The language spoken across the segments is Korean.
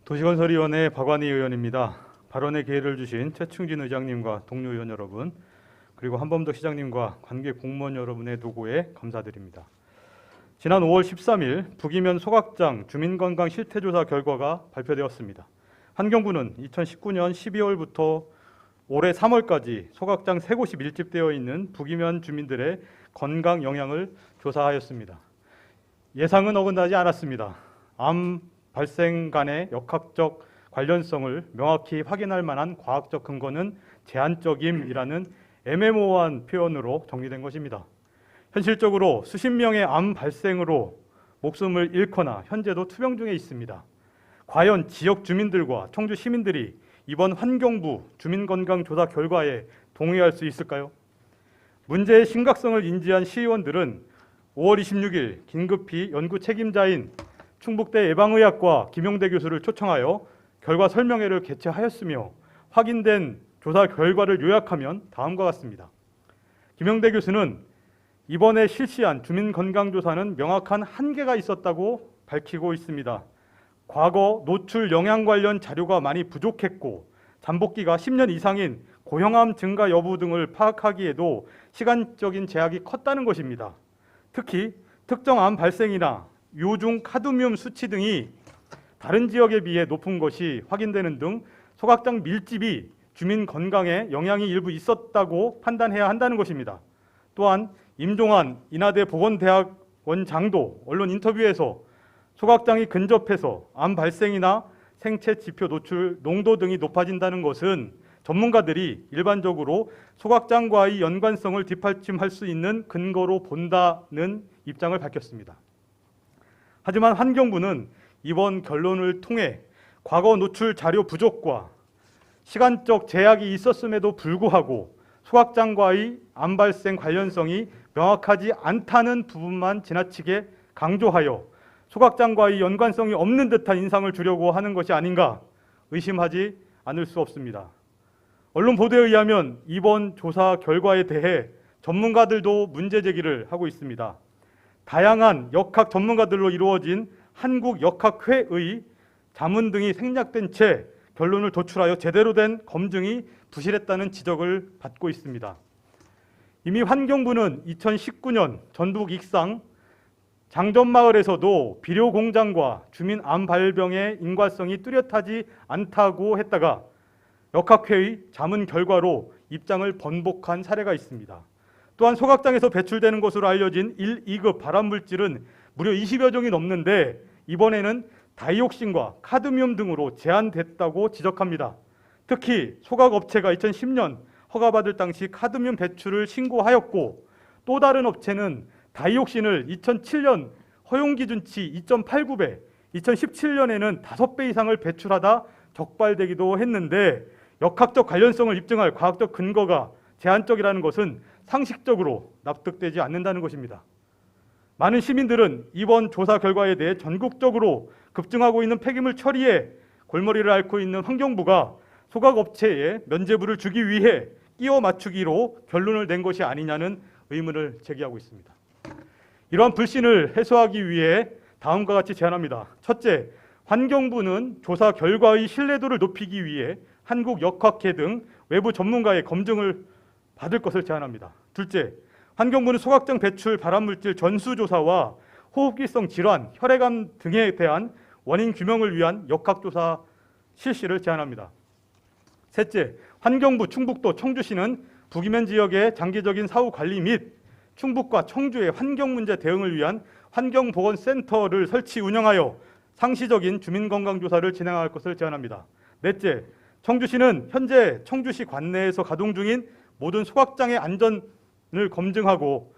도시건설위원회 박완희 의원입니다. 발언의 기회를 주신 최충진 의장님과 동료 의원 여러분, 그리고 한범덕 시장님과 관계 공무원 여러분의 노고에 감사드립니다. 지난 5월 13일 북이면 소각장 주민건강 실태조사 결과가 발표되었습니다. 환경부는 2019년 12월부터 올해 3월까지 소각장 3곳이 밀집되어 있는 북이면 주민들의 건강 영향을 조사하였습니다. 예상은 어긋나지 않았습니다. 암 발생 간의 역학적 관련성을 명확히 확인할 만한 과학적 근거는 제한적임이라는 애매모호한 표현으로 정리된 것입니다. 현실적으로 수십 명의 암 발생으로 목숨을 잃거나 현재도 투병 중에 있습니다. 과연 지역 주민들과 청주 시민들이 이번 환경부 주민건강조사 결과에 동의할 수 있을까요? 문제의 심각성을 인지한 시의원들은 5월 26일 긴급히 연구 책임자인 충북대 예방의학과 김용대 교수를 초청하여 결과 설명회를 개최하였으며 확인된 조사 결과를 요약하면 다음과 같습니다. 김용대 교수는 이번에 실시한 주민건강조사는 명확한 한계가 있었다고 밝히고 있습니다. 과거 노출 영향 관련 자료가 많이 부족했고 잠복기가 10년 이상인 고형암 증가 여부 등을 파악하기에도 시간적인 제약이 컸다는 것입니다. 특히 특정 암 발생이나 요중 카드뮴 수치 등이 다른 지역에 비해 높은 것이 확인되는 등 소각장 밀집이 주민 건강에 영향이 일부 있었다고 판단해야 한다는 것입니다. 또한 임종환 인하대 보건대학 원장도 언론 인터뷰에서 소각장이 근접해서 암 발생이나 생체 지표 노출 농도 등이 높아진다는 것은 전문가들이 일반적으로 소각장과의 연관성을 뒷받침할 수 있는 근거로 본다는 입장을 밝혔습니다. 하지만 환경부는 이번 결론을 통해 과거 노출 자료 부족과 시간적 제약이 있었음에도 불구하고 소각장과의 암 발생 관련성이 명확하지 않다는 부분만 지나치게 강조하여 소각장과의 연관성이 없는 듯한 인상을 주려고 하는 것이 아닌가 의심하지 않을 수 없습니다. 언론 보도에 의하면 이번 조사 결과에 대해 전문가들도 문제 제기를 하고 있습니다. 다양한 역학 전문가들로 이루어진 한국역학회의 자문 등이 생략된 채 결론을 도출하여 제대로 된 검증이 부실했다는 지적을 받고 있습니다. 이미 환경부는 2019년 전북 익상 장전마을에서도 비료 공장과 주민 암 발병의 인과성이 뚜렷하지 않다고 했다가 역학회의 자문 결과로 입장을 번복한 사례가 있습니다. 또한 소각장에서 배출되는 것으로 알려진 1, 2급 발암물질은 무려 20여 종이 넘는데 이번에는 다이옥신과 카드뮴 등으로 제한됐다고 지적합니다. 특히 소각업체가 2010년 허가받을 당시 카드뮴 배출을 신고하였고 또 다른 업체는 다이옥신을 2007년 허용기준치 2.89배, 2017년에는 5배 이상을 배출하다 적발되기도 했는데 역학적 관련성을 입증할 과학적 근거가 제한적이라는 것은 상식적으로 납득되지 않는다는 것입니다. 많은 시민들은 이번 조사 결과에 대해 전국적으로 급증하고 있는 폐기물 처리에 골머리를 앓고 있는 환경부가 소각업체에 면죄부를 주기 위해 끼워 맞추기로 결론을 낸 것이 아니냐는 의문을 제기하고 있습니다. 이러한 불신을 해소하기 위해 다음과 같이 제안합니다. 첫째, 환경부는 조사 결과의 신뢰도를 높이기 위해 한국역학회 등 외부 전문가의 검증을 받을 것을 제안합니다. 둘째, 환경부는 소각장 배출 발암물질 전수조사와 호흡기성 질환, 혈액암 등에 대한 원인 규명을 위한 역학조사 실시를 제안합니다. 셋째, 환경부, 충북도, 청주시는 북이면 지역의 장기적인 사후 관리 및 충북과 청주의 환경문제 대응을 위한 환경보건센터를 설치 운영하여 상시적인 주민건강조사를 진행할 것을 제안합니다. 넷째, 청주시는 현재 청주시 관내에서 가동 중인 모든 소각장의 안전을 검증하고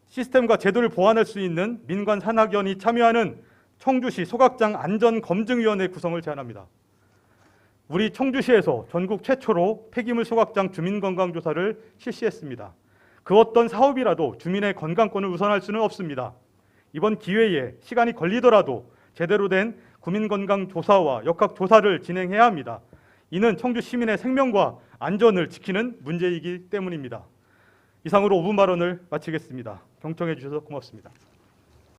시스템과 제도를 보완할 수 있는 민관 산학연이 참여하는 청주시 소각장 안전검증위원회 구성을 제안합니다. 우리 청주시에서 전국 최초로 폐기물 소각장 주민건강조사를 실시했습니다. 그 어떤 사업이라도 주민의 건강권을 우선할 수는 없습니다. 이번 기회에 시간이 걸리더라도 제대로 된 구민건강조사와 역학조사를 진행해야 합니다. 이는 청주 시민의 생명과 안전을 지키는 문제이기 때문입니다. 이상으로 5분 발언을 마치겠습니다. 경청해 주셔서 고맙습니다.